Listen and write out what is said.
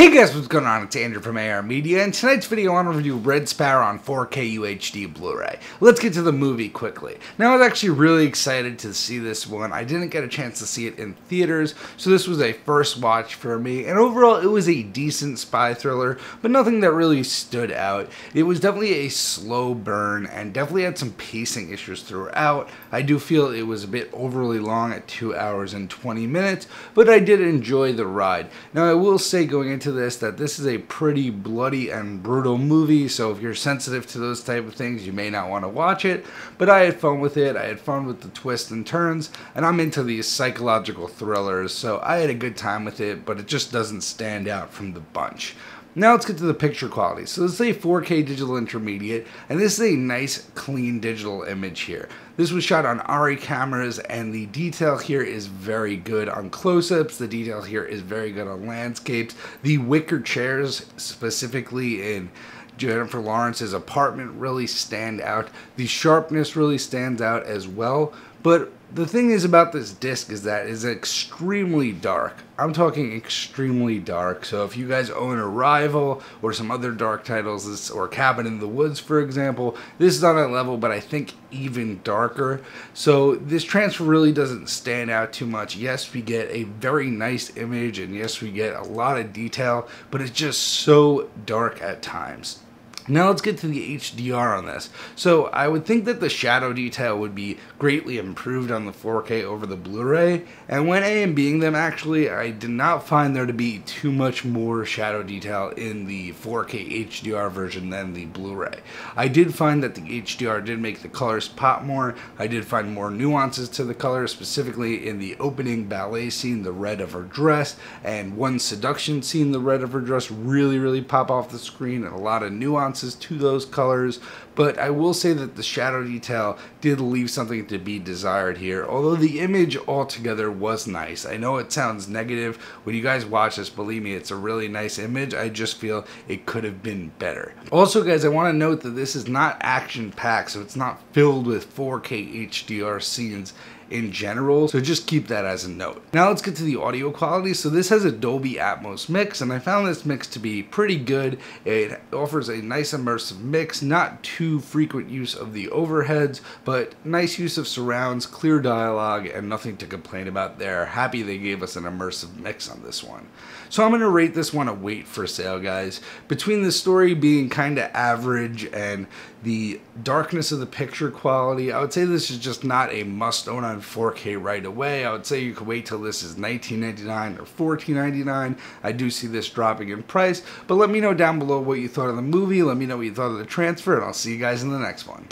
Hey guys, what's going on? It's Andrew from AR Media, and tonight's video I want to review Red Sparrow on 4K UHD Blu-ray. Let's get to the movie quickly. Now, I was actually really excited to see this one. I didn't get a chance to see it in theaters, so this was a first watch for me, and overall it was a decent spy thriller, but nothing that really stood out. It was definitely a slow burn, and definitely had some pacing issues throughout. I do feel it was a bit overly long at 2 hours and 20 minutes, but I did enjoy the ride. Now, I will say going into this that this is a pretty bloody and brutal movie, so if you're sensitive to those type of things, you may not want to watch it, but I had fun with it. I had fun with the twists and turns, and I'm into these psychological thrillers, so I had a good time with it, but it just doesn't stand out from the bunch. Now let's get to the picture quality. So this is a 4K digital intermediate, and this is a nice clean digital image here. This was shot on ARRI cameras, and the detail here is very good on close-ups. The detail here is very good on landscapes. The wicker chairs, specifically in Jennifer Lawrence's apartment, really stand out. The sharpness really stands out as well. But the thing is about this disc is that it's extremely dark. I'm talking extremely dark. So if you guys own Arrival or some other dark titles, or Cabin in the Woods, for example, this is on that level, but I think even darker. So this transfer really doesn't stand out too much. Yes, we get a very nice image, and yes, we get a lot of detail, but it's just so dark at times. Now let's get to the HDR on this. So I would think that the shadow detail would be greatly improved on the 4K over the Blu-ray, and when A&Bing them, actually, I did not find there to be too much more shadow detail in the 4K HDR version than the Blu-ray. I did find that the HDR did make the colors pop more. I did find more nuances to the colors, specifically in the opening ballet scene, the red of her dress, and one seduction scene, the red of her dress really pop off the screen, and a lot of nuance to those colors. But I will say that the shadow detail did leave something to be desired here, although the image altogether was nice. I know it sounds negative. When you guys watch this, believe me, it's a really nice image. I just feel it could have been better. Also, guys, I want to note that this is not action-packed, so it's not filled with 4K HDR scenes in general, so just keep that as a note. Now let's get to the audio quality. So this has a Dolby Atmos mix, and I found this mix to be pretty good. It offers a nice immersive mix, not too frequent use of the overheads, but nice use of surrounds, clear dialogue, and nothing to complain about there. Happy they gave us an immersive mix on this one. So I'm going to rate this one a wait for sale, guys. Between the story being kind of average and the darkness of the picture quality, I would say this is just not a must-own on 4K right away. I would say you could wait till this is $19.99 or $14.99. I do see this dropping in price, but let me know down below what you thought of the movie. Let me know what you thought of the transfer, and I'll see you guys in the next one.